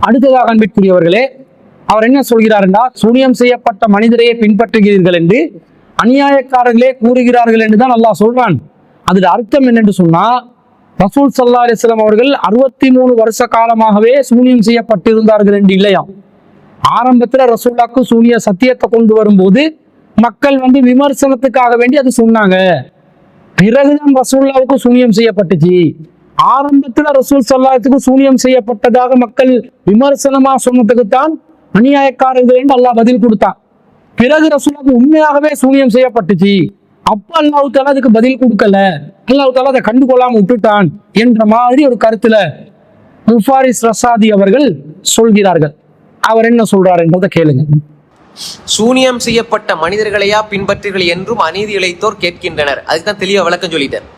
அடுத்ததாக அன்பிற்குரியவர்களே, அவர் என்ன சொல்கிறார் என்றால், சூனியம் செய்யப்பட்ட மனிதரையே பின்பற்றுகிறீர்கள் என்று அநியாயக்காரர்களே கூறுகிறார்கள் என்றுதான் அல்லாஹ் சொல்றான். அதுல அர்த்தம் என்னென்று சொன்னா, ரசூல் ஸல்லல்லாஹு அலைஹி வஸல்லம் அவர்கள் 63 வருஷ காலமாகவே சூனியம் செய்யப்பட்டிருந்தார்கள் என்று இல்லையா. ஆரம்பத்துல ரசூலுல்லாஹ்க்கு சூனிய சத்தியத்தை கொண்டு வரும்போது மக்கள் விமர்சனத்துக்காக வேண்டி அது சொன்னாங்க. பிறகுதான் ரசூலுல்லாஹ்வுக்கு சூனியம் செய்யப்பட்டுச்சு. ஆரம்பத்துல ரசூல் ஸல்லல்லாஹு சூனியம் செய்யப்பட்டதாக மக்கள் விமர்சனமா சொன்னதுக்குத்தான் அநியாயக்காரர்கள் என்று அல்லாஹ் பதில் கொடுத்தான். பிறகு ரசூலுல்லாஹ்வுக்கு உண்மையாகவே சூனியம் செய்யப்பட்டுச்சு. அப்ப அல்லாஹ் தஆலா அதுக்கு பதில் கொடுக்கல, அல்லாஹ் தஆலா அதை கண்டுகொள்ளாம விட்டுட்டான் என்ற மாதிரி ஒரு கருத்துல முஃபாரிஸ் ரசாதி அவர்கள் சொல்கிறார்கள். அவர் என்ன சொல்றாரு என்றதை கேளுங்க. சூனியம் செய்யப்பட்ட மனிதர்களையா பின்பற்றுகள் என்றும் அநீதி இழைத்தோர் கேட்கின்றனர். அதுக்குதான் தெளிவா விளக்கம் சொல்லிட்டேன்.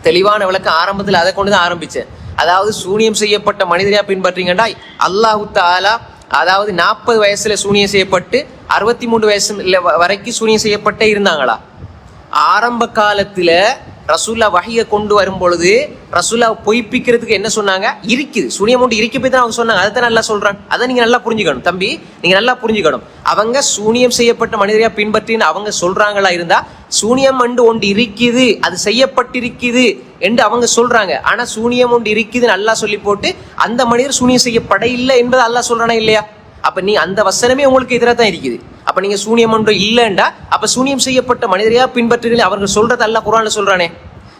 தெளிவான விளக்கம் ஆரம்பத்தில் அதை கொண்டுதான் ஆரம்பிச்சேன். அதாவது சூனியம் செய்யப்பட்ட மனிதரையா பின்பற்றீங்கடா, அல்லாஹு தஆலா அதாவது 40 வயசுல சூனியம் செய்யப்பட்டு 63 வயசு வரைக்கும் சூனியம் செய்யப்பட்டே இருந்தாங்களா? ஆரம்ப காலத்துல ரசூல்லா வஹியை கொண்டு வரும் பொழுது ரசூல்லா பொய்ப்பிக்கிறதுக்கு என்ன சொன்னாங்க? இருக்குது, சூனியம் ஒன்று இருக்க போய் தான் அவங்க சொன்னாங்க. அதை தான் நல்லா சொல்றான். அதை நீங்க நல்லா புரிஞ்சுக்கணும் தம்பி, நீங்க நல்லா புரிஞ்சுக்கணும். அவங்க சூனியம் செய்யப்பட்ட மனிதரையா பின்பற்றின்னு அவங்க சொல்றாங்களா இருந்தா, சூனியம் ஒன்று இருக்குது, அது செய்யப்பட்டிருக்குது என்று அவங்க சொல்றாங்க. ஆனா சூனியம் ஒன்று இருக்குதுன்னு அல்லாஹ் சொல்லி போட்டு அந்த மனிதர் சூனியம் செய்யப்பட இல்லை என்பது அல்லாஹ் சொல்றானா இல்லையா? அப்ப நீ அந்த வசனமே உங்களுக்கு எதிராக தான் இருக்குது. அப்ப நீங்க சூனியம் ஒன்று இல்லைண்டா அப்ப சூனியம் செய்யப்பட்ட மனிதரையா பின்பற்றுகள் அவர்கள் சொல்றது அல்லாஹ் குர்ஆன்ல சொல்றானே.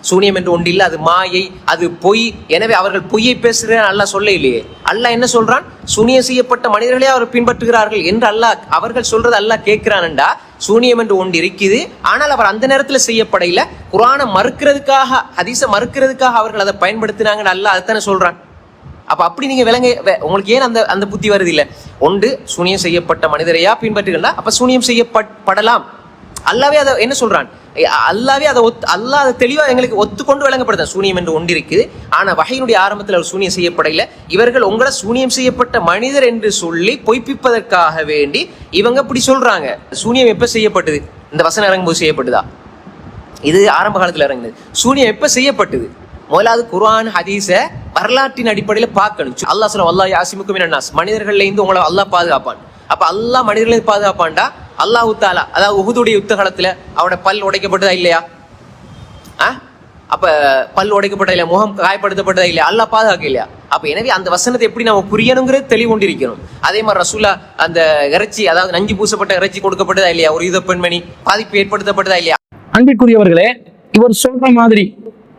சூனியம் என்று ஒன்று இல்லை, அது மாயை, அது பொய். எனவே அவர்கள் பொய்யை பேசுகிறேன் அல்லாஹ் சொல்ல இல்லையே. அல்லாஹ் என்ன சொல்றான்? சூனியம் செய்யப்பட்ட மனிதர்களே அவர் பின்பற்றுகிறார்கள் என்று அல்லாஹ் அவர்கள் சொல்றது அல்லாஹ் கேட்கிறான்டா. சூனியம் என்று ஒன்று இருக்குது, ஆனால் அவர் அந்த நேரத்துல செய்யப்படையில குர்ஆனை மறுக்கிறதுக்காக, ஹதீஸை மறுக்கிறதுக்காக அவர்கள் அதை பயன்படுத்தினாங்கன்னு அல்லாஹ் அதைத்தானே சொல்றான். அப்ப அப்படி நீங்க விளங்க, உங்களுக்கு ஏன் அந்த அந்த புத்தி வருது இல்ல? ஒன்று சூனியம் செய்யப்பட்ட மனிதரையா பின்பற்றுகிறா, அப்ப சூனியம் செய்யப்படலாம். அல்லாவே அதை என்ன சொல்றான்? அல்லாவே அதை அல்லாஹ் அதை தெளிவா எங்களுக்கு ஒத்துக்கொண்டு விளங்கப்படுத்த. சூனியம் என்று ஒன்று இருக்குது, ஆனா வஹீனுடைய ஆரம்பத்தில் அவர் சூனியம் செய்யப்படையில இவர்கள் உங்களை சூனியம் செய்யப்பட்ட மனிதர் என்று சொல்லி பொய்ப்பிப்பதற்காக வேண்டி இவங்க இப்படி சொல்றாங்க. சூனியம் எப்ப செய்யப்பட்டது? இந்த வசனம் இறங்கும்போது செய்யப்பட்டுதா? இது ஆரம்ப காலத்துல இறங்குது. சூனியம் எப்ப செய்யப்பட்டது? முதலாவது குர்ஆன் ஹதீஸ வரலாற்றின் அடிப்படையில் பார்க்கணும். அல்லாஹ் சொல்ல வல்லாஹ் யாசிமுக்கு மினன் நாஸ், மனிதர்கள்ல இருந்து உங்களை அல்லாஹ் பாதுகாப்பான். அப்ப அல்லாஹ் மனிதர்களை பாதுகாப்பான்டா. அல்லாஹ் தஆலா அதாவது உஹுதுடைய யுத்த காலத்துல அவனோட பல் உடைக்கப்பட்டதா இல்லையா? அப்ப பல் உடைக்கப்பட்டதா இல்லையா? முகம் காயப்படுத்தப்பட்டதா இல்லையா? அல்லாஹ் பாதுகாக்க இல்லையா? அப்ப எனவே அந்த வசனத்தை எப்படி நம்ம புரியணுங்கிறது தெளிவு கொண்டிருக்கணும். அதே மாதிரி ரசூலா அந்த இறைச்சி, அதாவது நஞ்சு பூசப்பட்ட இறைச்சி கொடுக்கப்பட்டதா இல்லையா? ஒரு யூத பெண்மணி பாதிப்பு ஏற்படுத்தப்பட்டதா இல்லையா? அன்பிற்குரியவர்களே, இவர் சொல்ற மாதிரி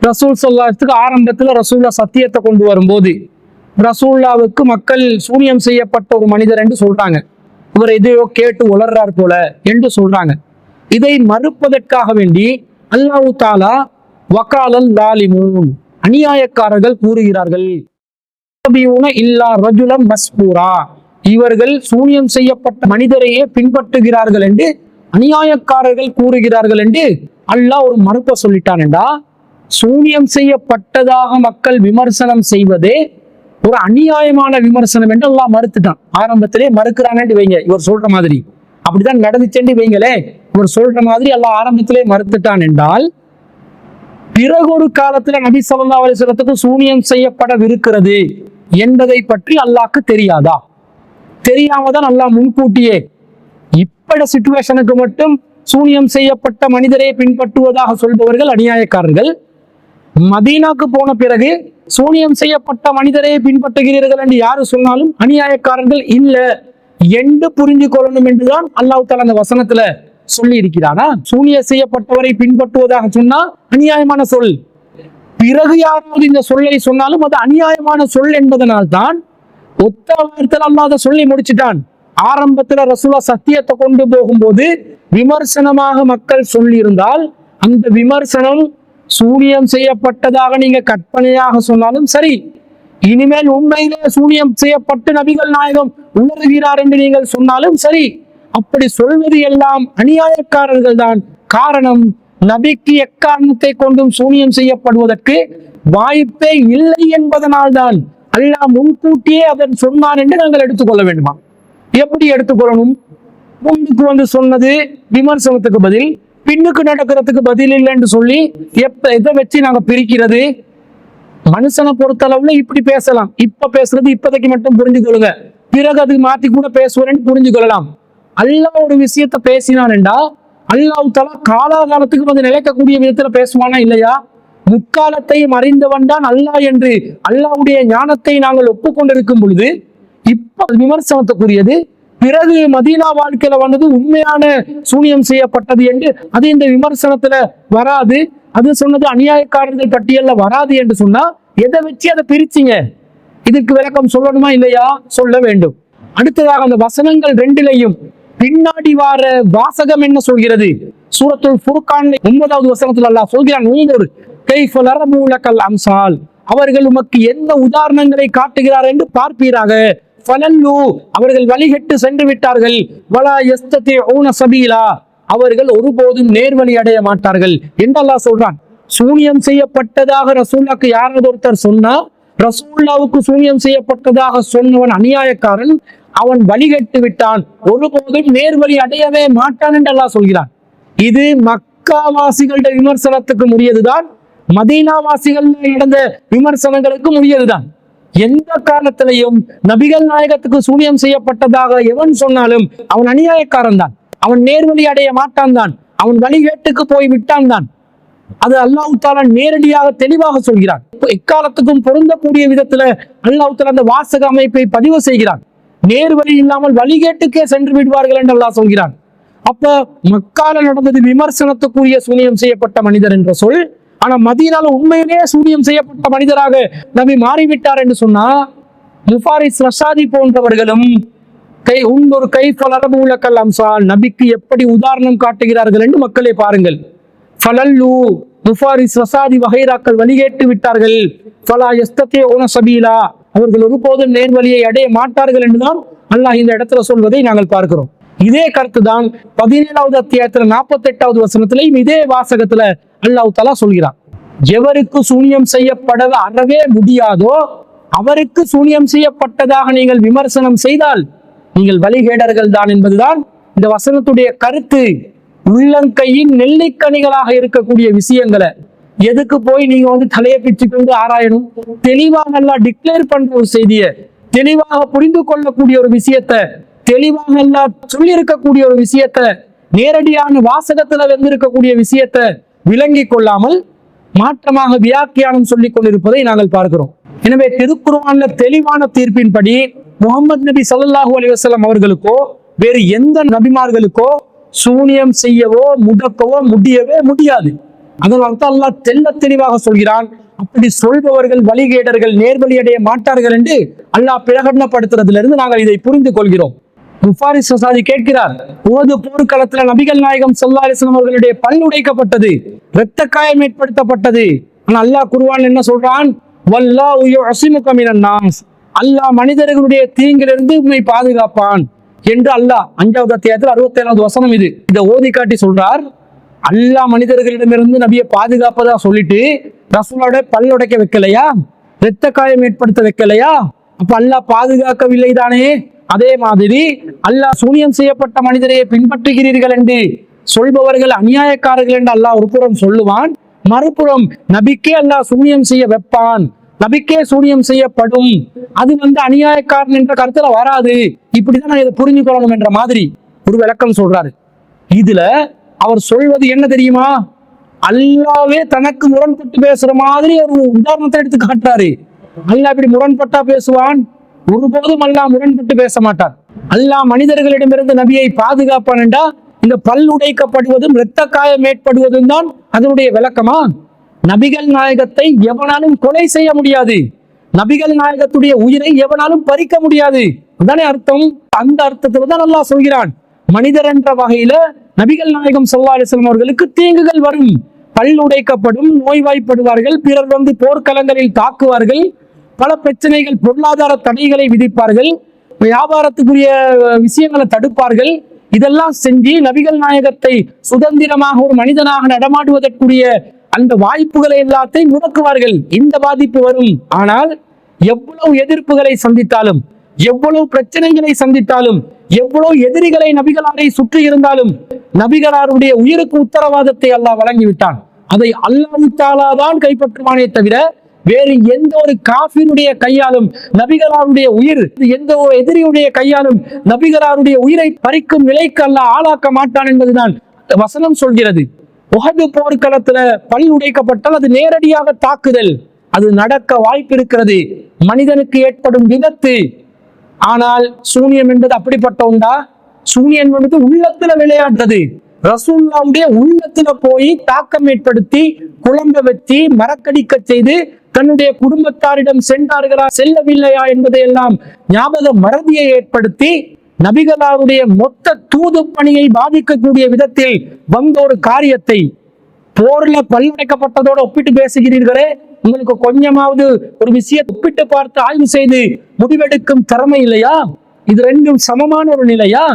ரசூல் ஸல்லல்லாஹு ஆரம்பத்துல ரசூல்லா சத்தியத்தை கொண்டு வரும்போது ரசூல்லாவுக்கு மக்கள் சூனியம் செய்யப்பட்ட ஒரு மனிதர் என்று சொல்றாங்க. இவர் எதையோ கேட்டு உளர்றார் போல என்று சொல்றாங்க. இதை மறுப்பதற்காக வேண்டி அல்லாஹ் தஆலா வகாலல் லாலிமூன், அநியாயக்காரர்கள் கூறுகிறார்கள், இல்லா ரஜுலம் மஸ்பூரா, இவர்கள் சூனியம் செய்யப்பட்ட மனிதரையே பின்பற்றுகிறார்கள் என்று அநியாயக்காரர்கள் கூறுகிறார்கள் என்று அல்லாஹ் ஒரு மறுப்பை சொல்லிட்டான். என்றா சூனியம் செய்யப்பட்டதாக மக்கள் விமர்சனம் செய்வதே ஒரு அநியாயமான விமர்சனம் என்று அல்லாஹ் மறுத்துட்டான். ஆரம்பத்திலே மறுக்கிறான்னு வைங்க, இவர் சொல்ற மாதிரி அப்படிதான் நடந்துச்சேன்னு வைங்களே. இவர் சொல்ற மாதிரி அல்லாஹ் ஆரம்பத்திலே மறுத்துட்டான் என்றால், பிறகு ஒரு காலத்துல நபி ஸல்லல்லாஹு அலைஹி வஸல்லத்துக்கு சூனியம் செய்யப்படவிருக்கிறது என்பதை பற்றி அல்லாஹ்க்கு தெரியாதா? தெரியாம தான் அல்லாஹ் முன்கூட்டியே இப்பட சிச்சுவேஷனுக்கு மட்டும் சூனியம் செய்யப்பட்ட மனிதரை பின்பற்றுவதாக சொல்பவர்கள் அநியாயக்காரர்கள். மதீனாக்கு போன பிறகு சூனியம் செய்யப்பட்ட மனிதரை பின்பற்றுகிறீர்கள் என்று யாரு சொன்னாலும் அநியாயக்காரர்கள் இல்ல என்று புரிஞ்சு கொள்ளணும் என்றுதான் அல்லாஹ் தஆலா அந்த வசனத்துல சொல்லி இருக்கிறானா? சூனியம் செய்யப்பட்டவரை பின்பற்றுவதாக சொன்னா அநியாயமான சொல். பிறகு யாராவது இந்த சொல்லை சொன்னாலும் அது அநியாயமான சொல் என்பதனால்தான் ஒத்த வார்த்தையில் அல்லாஹ் அதை சொல்லி முடிச்சுட்டான். ஆரம்பத்துல ரசூலா சத்தியத்தை கொண்டு போகும்போது விமர்சனமாக மக்கள் சொல்லி இருந்தால் அந்த விமர்சனம் சூனியம் செய்யப்பட்டதாக நீங்க கற்பனையாக சொன்னாலும் சரி, இனிமேல் உண்மையிலே சூனியம் செய்யப்பட்டு நபிகள் நாயகம் உணர்கிறார் என்று நீங்கள் சொன்னாலும் சரி, அப்படி சொல்வது எல்லாம் அநியாயக்காரர்கள் தான். காரணம், நபிக்கு எக்காரணத்தை கொண்டும் சூனியம் செய்யப்படுவதற்கு வாய்ப்பே இல்லை என்பதனால்தான் அல்லாஹ் முன்கூட்டியே அதன் சொன்னான் என்று நாங்கள் எடுத்துக்கொள்ள வேண்டுமா? எப்படி எடுத்துக்கொள்ளணும்? முன்னுக்கு சொன்னது விமர்சனத்துக்கு பதில், பின்னுக்கு நடக்கிறதுக்கு பதில் இல்லைன்னு சொல்லி எதை வச்சு நாங்க பிரிக்கிறது? மனுஷனை பொறுத்தளவுல இப்படி பேசலாம். இப்ப பேசுறது இப்போதைக்கு மட்டும் புரிஞ்சு கொள்ளுங்க. பிறகு அது மாத்தி கூட பேசுவேன்னு புரிஞ்சு கொள்ளலாம். அல்லாஹ் ஒரு விஷயத்த பேசினான்டா அல்லாஹ் தஆலா காலாகாலத்துக்கு வந்து நிலைக்கக்கூடிய விதத்துல பேசுவானா இல்லையா? முக்காலத்தையும் அறிந்தவன் தான் அல்லாஹ் என்று அல்லாஹ்வுடைய ஞானத்தை நாங்கள் ஒப்புக்கொண்டிருக்கும் பொழுது இப்ப விமர்சனத்துக்குரியது பிறகு மதீனா வாழ்க்கையில வந்தது உண்மையான சூனியம் செய்யப்பட்டது என்று அது இந்த விமர்சனத்துல வராது, அது சொன்னது அநியாயக்காரர்கள் பட்டியல்ல வராது என்று சொன்னா எதை வச்சு அதை பிரிச்சிங்க? இதுக்கு விளக்கம் சொல்லணுமா இல்லையா? சொல்ல வேண்டும். அடுத்ததாக அந்த வசனங்கள் ரெண்டிலையும் பின்னாடி வார வாசகம் என்ன சொல்கிறது? சூரத்துல் ஃபுர்கான் 9வது வசனத்தில் அல்லாஹ் சொல்கிறான், ஊங்கூர் கைஃப லரபு லக்கல் அம்சால், அவர்கள் உமக்கு எந்த உதாரணங்களை காட்டுகிறார் என்று பார்ப்பீராக. ஃபலல்லு, அவர்கள் வழிகட்டு சென்று விட்டார்கள். வலா யஸ்ததிஊன சபீலா, அவர்கள் ஒருபோதும் நேர்வழி அடைய மாட்டார்கள் என்று அல்லாஹ் சொல்றான். சூனியம் செய்யப்பட்டதாக ரசூலுல்லாஹ்க்கு யாராவது ஒருத்தர் சொன்னா, ரசூலுல்லாஹ்வுக்கு சூனியம் செய்யப்பட்டதாக சொன்னவன் அநியாயக்காரன், அவன் வழிகட்டு விட்டான், ஒருபோதும் நேர்வழி அடையவே மாட்டான் என்று அல்லாஹ் சொல்கிறான். இது மக்காவாசிகளுடைய விமர்சனத்துக்கு உரியதுதான், மதீனாவாசிகள் நடந்த விமர்சனங்களுக்கு உரியதுதான். எந்த காலத்திலையும் நபிகள் நாயகத்துக்கு சூனியம் செய்யப்பட்டதாக எவன் சொன்னாலும் அவன் அநியாயக்காரன் தான், அவன் நேர்வழி அடைய மாட்டான் தான், அவன் வழிகேட்டுக்கு போய் விட்டான் தான். அது அல்லாஹ் தஆலா நேரடியாக தெளிவாக சொல்கிறான். எக்காலத்துக்கும் பொருந்தக்கூடிய விதத்துல அல்லாஹ் தஆலா அந்த வாசக அமைப்பை பதிவு செய்கிறான். நேர்வழி இல்லாமல் வழிகேட்டுக்கே சென்று விடுவார்கள் என்று அல்லாஹ் சொல்கிறான். அப்ப மக்கால நடந்தது விமர்சனத்துக்குரிய சூனியம் செய்யப்பட்ட மனிதர் என்ற சொல். ஆனா மதீனால உண்மையிலேயே சூனியம் செய்யப்பட்ட மனிதராக நபி மாறிவிட்டார் என்று சொன்னா, முஃபாரிஸ் ரஷாதி போன்றவர்களும் ஒரு கைஃப லரபு லக்கல் அம்சால், நபிக்கு எப்படி உதாரணம் காட்டுகிறார்கள் என்று மக்களை பாருங்கள். ஃபலல்லு, முஃபாரிஸ் ரஷாதி வகைராக்கள் வழிகேட்டு விட்டார்கள். ஃபலா யஸ்ததிஊன சபீலா, அவர்கள் ஒருபோதும் நேர்வழியை அடைய மாட்டார்கள் என்றுதான் அல்லாஹ் இந்த இடத்துல சொல்வதை நாங்கள் பார்க்கிறோம். இதே கருத்து தான் 17வது அத்தியாயத்துல 48வது வசனத்திலையும் இதே வாசகத்துல அல்லாஹ் தஆலா சொல்கிறான். எவருக்கு சூனியம் செய்யப்பட அறவே முடியாதோ அவருக்கு சூனியம் செய்யப்பட்டதாக நீங்கள் விமர்சனம் செய்தால் நீங்கள் வழிகேடர்கள் தான் என்பதுதான் இந்த வசனத்துடைய கருத்து. உள்ளங்கையின் நெல்லிக்கனிகளாக இருக்கக்கூடிய விஷயங்களை எதுக்கு போய் நீங்க வந்து தலையை பிச்சு கொண்டு ஆராயணும்? தெளிவாக எல்லாம் டிக்ளேர் பண்ற ஒரு செய்தியை, தெளிவாக புரிந்து கொள்ளக்கூடிய ஒரு விஷயத்தை, தெளிவாக எல்லாம் சொல்லி இருக்கக்கூடிய ஒரு விஷயத்தை, நேரடியான வாசகத்துல வந்திருக்கக்கூடிய விஷயத்தை விளங்கி கொள்ளாமல் மாற்றமாக வியாக்கியானம் சொல்லிக் கொண்டிருப்பதை நாங்கள் பார்க்கிறோம். எனவே திருக்குர்ஆன்ல தெளிவான தீர்ப்பின்படி முஹம்மது நபி ஸல்லல்லாஹு அலைஹி வஸல்லம் அவர்களுக்கோ வேறு எந்த நபிமார்களுக்கோ சூனியம் செய்யவோ முடக்கவோ முடியவே முடியாது. அதனால தான் அல்லாஹ் தெள்ள தெளிவாக சொல்கிறான், அப்படி சொல்பவர்கள் வழிகேடர்கள், நேர்வழி அடைய மாட்டார்கள் என்று அல்லாஹ் பிரகடனப்படுத்துறதுல இருந்து நாங்கள் இதை புரிந்து கொள்கிறோம். முஃபாரிஸ் ரஷாதி கேட்கிறார், உஹது போர்க்களத்துல நபிகள் நாயகம் ஸல்லல்லாஹு அலைஹி வஸல்லம் அவர்களுடைய பல் உடைக்கப்பட்டது, இரத்த காயம் ஏற்படுத்தப்பட்டது. ஆனா அல்லாஹ் குர்ஆன்ல என்ன சொல்றான்? வல்லாஹு யுஅஸிமுக மினன் நாஸ், அல்லாஹ் மனிதர்களுடைய தீங்கிலிருந்து உம்மை பாதுகாப்பான் என்று அல்லாஹ் 5வது அத்தியாயத்தில் 67வது வசனம் இது. இதை ஓதி காட்டி சொல்றார், அல்லாஹ் மனிதர்களிடமிருந்து நபியை பாதுகாப்பதா சொல்லிட்டு ரசூலோட பல் உடைக்க வைக்கலையா, இரத்த காயம் ஏற்படுத்த வைக்கலையா? அப்ப அல்லாஹ் பாதுகாக்கவில்லை தானே? அதே மாதிரி அல்லாஹ் சூனியம் செய்யப்பட்ட மனிதரையே பின்பற்றுகிறீர்கள் என்று சொல்பவர்கள் அநியாயக்காரர்கள் என்று அல்லாஹ் ஒரு புறம் சொல்லுவான், மறுபுறம் நபிக்கே அல்லாஹ் சூனியம் செய்ய வைப்பான், நபிக்கே சூனியம் செய்யப்படும், அது அநியாயக்காரன் என்ற கருத்துல வராது, இப்படிதான் நான் இதை புரிஞ்சு கொள்ளணும் என்ற மாதிரி ஒரு விளக்கம் சொல்றாரு. இதுல அவர் சொல்வது என்ன தெரியுமா? அல்லாவே தனக்கு முரண்பட்டு பேசுற மாதிரி ஒரு உதாரணத்தை எடுத்து காட்டுறாரு. அல்லாஹ் இப்படி முரண்பட்டா பேசுவான்? ஒருபோதும் அல்லாஹ் முரண்பட்டு பேச மாட்டார். அல்லாஹ் மனிதர்களிடமிருந்து நபியை பாதுகாப்பான் என்றா இந்த பல் உடைக்கப்படுவதும் இரத்த காயம் ஏற்படுவதும் தான் அதனுடைய விளக்கமா? நபிகள் நாயகத்தை எவனாலும் கொலை செய்ய முடியாது, நபிகள் நாயகத்துடைய உயிரை எவனாலும் பறிக்க முடியாது, அதானே அர்த்தம். அந்த அர்த்தத்துல தான் அல்லாஹ் சொல்கிறான், மனிதர் என்ற வகையில நபிகள் நாயகம் ஸல்லல்லாஹு அலைஹி வஸல்லம் அவர்களுக்கு தீங்குகள் வரும், பல் உடைக்கப்படும், நோய்வாய்ப்படுவார்கள், பிறர் போர்க்களங்களில் தாக்குவார்கள், பல பிரச்சனைகள், பொருளாதார தடைகளை விதிப்பார்கள், வியாபாரத்துக்குரிய விஷயங்களை தடுப்பார்கள். இதெல்லாம் செஞ்சு நபிகள் நாயகத்தை சுதந்திரமாக ஒரு மனிதனாக நடமாடுவதற்குரிய அந்த வாய்ப்புகளை எல்லாத்தையும் முடக்குவார்கள். இந்த பாதிப்பு வரும். ஆனால் எவ்வளவு எதிர்ப்புகளை சந்தித்தாலும், எவ்வளவு பிரச்சனைகளை சந்தித்தாலும், எவ்வளவு எதிரிகளை நபிகளாரை சுற்றி இருந்தாலும் நபிகளாருடைய உயிருக்கு உத்தரவாதத்தை அல்லாஹ் வழங்கிவிட்டான். அதை அல்லாஹ் தஆலா தான் கைப்பற்றுவானே தவிர வேறு எந்த ஒரு காஃபிருடைய கையாலும் நபிகளாருடைய உயிர், எந்த ஒரு எதிரியுடைய கையாலும் நபிகளாருடைய உயிரை பறிக்கும் நிலைக்கு அல்லாஹ் ஆளாக்க மாட்டான் என்பதுதான் வசனம் சொல்கிறது. உஹது போர்க்களத்துல பல் உடைக்கப்பட்டால் அது நேரடியாக தாக்குதல், அது நடக்க வாய்ப்பு இருக்கிறது, மனிதனுக்கு ஏற்படும் விபத்து. ஆனால் சூனியம் என்பது அப்படிப்பட்ட உண்டா? சூனியம் என்பது உள்ளத்துல விளையாடுறது. ரசூலுல்லாஹ்வுடைய உள்ளத்துல போய் தாக்கம் ஏற்படுத்தி குழம்ப வச்சு மறக்கடிக்க செய்து தன்னுடைய குடும்பத்தாரிடம் சென்றார்களா செல்லவில்லையா என்பதையெல்லாம் ஞாபக மறதியை ஏற்படுத்தி நபிகளாருடைய மொத்த தூது பணியை பாதிக்கக்கூடிய விதத்தில் வந்த ஒரு காரியத்தை போர்ல பல்வடைக்கப்பட்டதோடு ஒப்பிட்டு பேசுகிறீர்களே, உங்களுக்கு கொஞ்சமாவது ஒரு விஷயத்தை ஒப்பிட்டு பார்த்து ஆய்வு செய்து முடிவெடுக்கும் திறமை இல்லையா? இது ரெண்டும் சமமான ஒரு நிலையா?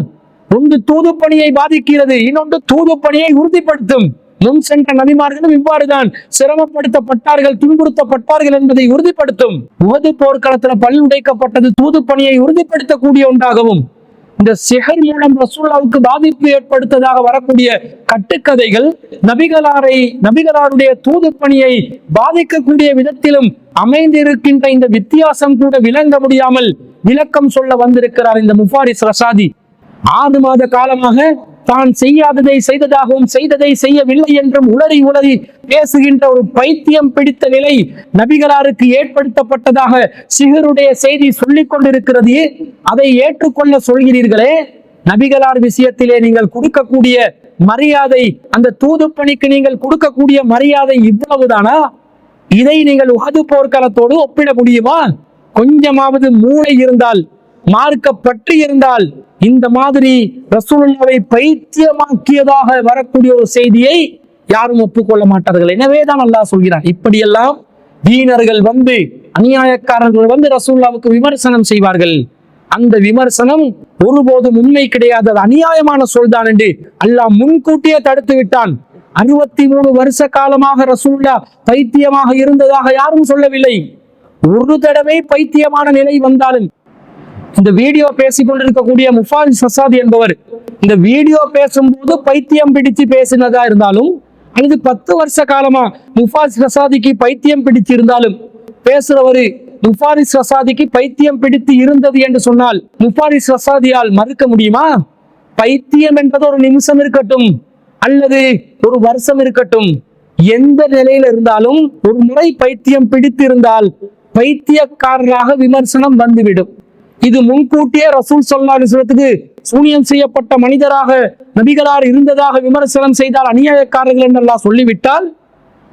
ஒன்று தூது பணியை பாதிக்கிறது, இன்னொன்று தூது பணியை உறுதிப்படுத்தும். முன் சென்ற நபிமார்களும் இவ்வாறுதான் சிரமப்படுத்தப்பட்டார்கள், துன்புறுத்தப்பட்டார்கள் என்பதை உறுதிப்படுத்தும். உஹது போர்க்களத்துல பல் உடைக்கப்பட்டது தூது பணியை உறுதிப்படுத்தக்கூடிய ஒன்றாகவும், இந்த சிஹர் மூலம் ரசூலுல்லாஹ்வுக்கு பாதிப்பு ஏற்படுத்ததாக வரக்கூடிய கட்டுக்கதைகள் நபிகளாருடைய தூது பணியை பாதிக்கக்கூடிய விதத்திலும் அமைந்திருக்கின்ற இந்த வித்தியாசம் கூட விளங்க முடியாமல் விளக்கம் சொல்ல வந்திருக்கிறார் இந்த முஃபாரிஸ் ரஷாதி. 6 மாத காலமாக தான் செய்யாததை செய்ததாகவும் செய்ததை செய்யவில்லை என்றும் உளறி பேசுகின்ற ஒரு பைத்தியம் பிடித்த நிலை நபிகளாருக்கு ஏற்படுத்தப்பட்டதாக சிஹருடைய செய்தி சொல்லிக் கொண்டிருக்கிறது. அதை ஏற்றுக்கொள்ள சொல்கிறீர்களே, நபிகளார் விஷயத்திலே நீங்கள் கொடுக்கக்கூடிய மரியாதை, அந்த தூது பணிக்கு நீங்கள் கொடுக்கக்கூடிய மரியாதை இவ்வளவுதானா? இதை நீங்கள் உஹது போர்க்களத்தோடு ஒப்பிட முடியுமா? கொஞ்சமாவது மூளை இருந்தால், மார்க்க பற்றி இருந்தால், இந்த மாதிரி ரசூலுல்லாஹ்வை பைத்தியமாக்கியதாக வரக்கூடிய ஒரு செய்தியை யாரும் ஒப்புக்கொள்ள மாட்டார்கள். எனவேதான் அல்லாஹ் சொல்கிறான், இப்படியெல்லாம் வீணர்கள் வந்து, அநியாயக்காரர்கள் வந்து ரசூலுல்லாஹ்வுக்கு விமர்சனம் செய்வார்கள். அந்த விமர்சனம் ஒருபோதும் உண்மை கிடையாது, அது அநியாயமான சொல்தான் என்று அல்லாஹ் முன்கூட்டியே தடுத்து விட்டான். 63 வருஷ காலமாக ரசூலுல்லாஹ் பைத்தியமாக இருந்ததாக யாரும் சொல்லவில்லை. ஒரு தடவை பைத்தியமான நிலை வந்தாலும், இந்த வீடியோ பேசிக் கொண்டிருக்கக்கூடிய முஃபாரிஸ் ரஷாதி என்பவர் இந்த வீடியோ பேசும்போது பைத்தியம் பிடிச்சு பேசினதா இருந்தாலும், அல்லது 10 வருஷ காலமா முஃபாரிஸ் ரஷாதிக்கு பைத்தியம் பிடிச்சு இருந்தாலும், பேசுறவரு முஃபாரிஸ் ரஷாதிக்கு பைத்தியம் பிடித்து இருந்தது என்று சொன்னால் முஃபாரிஸ் ரஷாதியால் மறுக்க முடியுமா? பைத்தியம் என்பது ஒரு நிமிஷம் இருக்கட்டும் அல்லது ஒரு வருஷம் இருக்கட்டும், எந்த நிலையில இருந்தாலும் ஒரு முறை பைத்தியம் பிடித்து இருந்தால் பைத்தியக்காரராக விமர்சனம் வந்துவிடும். இது முன்கூட்டியே ரசூல் ஸல்லல்லாஹு அலைஹி வஸல்லத்துக்கு சூனியம் செய்யப்பட்ட மனிதராக நபிகளார் இருந்ததாக விமர்சனம் செய்தால் அநியாயக்காரர்கள் என்று அல்லாஹ் சொல்லிவிட்டால்,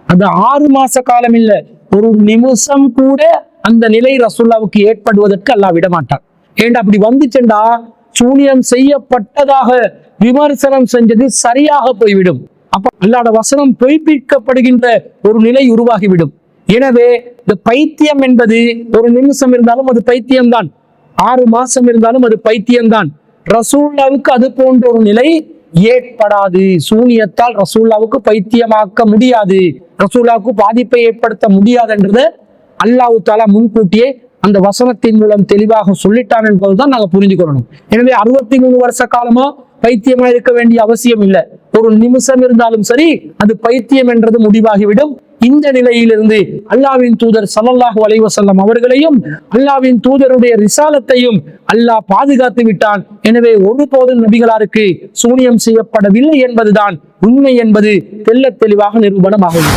அது 6 மாச காலம் இல்ல, ஒரு நிமிஷம் கூட அந்த நிலை ரசூலுல்லாஹ்வுக்கு ஏற்படுவதற்கு அல்லாஹ் விட மாட்டார். ஏண்டா அப்படி வந்துச்சுண்டா சூனியம் செய்யப்பட்டதாக விமர்சனம் செஞ்சது சரியாக போய்விடும். அப்ப அல்லாஹ்வுடைய வசனம் பொய்ப்பிக்கப்படுகின்ற ஒரு நிலை உருவாகிவிடும். எனவே இந்த பைத்தியம் என்பது ஒரு நிமிஷம் இருந்தாலும் அது பைத்தியம்தான், 6 மாசம் இருந்தாலும் அது பைத்தியம்தான். ரசூலுல்லாஹ்வுக்கு அது போன்ற ஒரு நிலை ஏற்படாது. சூனியத்தால் ரசூலுல்லாஹ்வுக்கு பைத்தியமாக்க முடியாது, ரசூலுல்லாஹ்வுக்கு பாதிப்பை ஏற்படுத்த முடியாது என்றது அல்லாஹ் தஆலா முன்கூட்டியே அந்த வசனத்தின் மூலம் தெளிவாக சொல்லிட்டான் என்பதுதான் நாங்க புரிஞ்சுக்கணும். எனவே 63 வருஷ காலமா பைத்தியமா இருக்க வேண்டிய அவசியம் இல்லை. ஒரு நிமிஷம் இருந்தாலும் சரி அது பைத்தியம் என்றது முடிவாகிவிடும். இந்த நிலையிலிருந்து அல்லாஹ்வின் தூதர் ஸல்லல்லாஹு அலைஹி வஸல்லம் அவர்களையும் அல்லாஹ்வின் தூதருடைய ரிசாலத்தையும் அல்லாஹ் பாதுகாத்து விட்டான். எனவே ஒருபோதும் நபிகளாருக்கு சூனியம் செய்யப்படவில்லை என்பதுதான் உண்மை என்பது தெள்ளத் தெளிவாக நிரூபணமாகும்.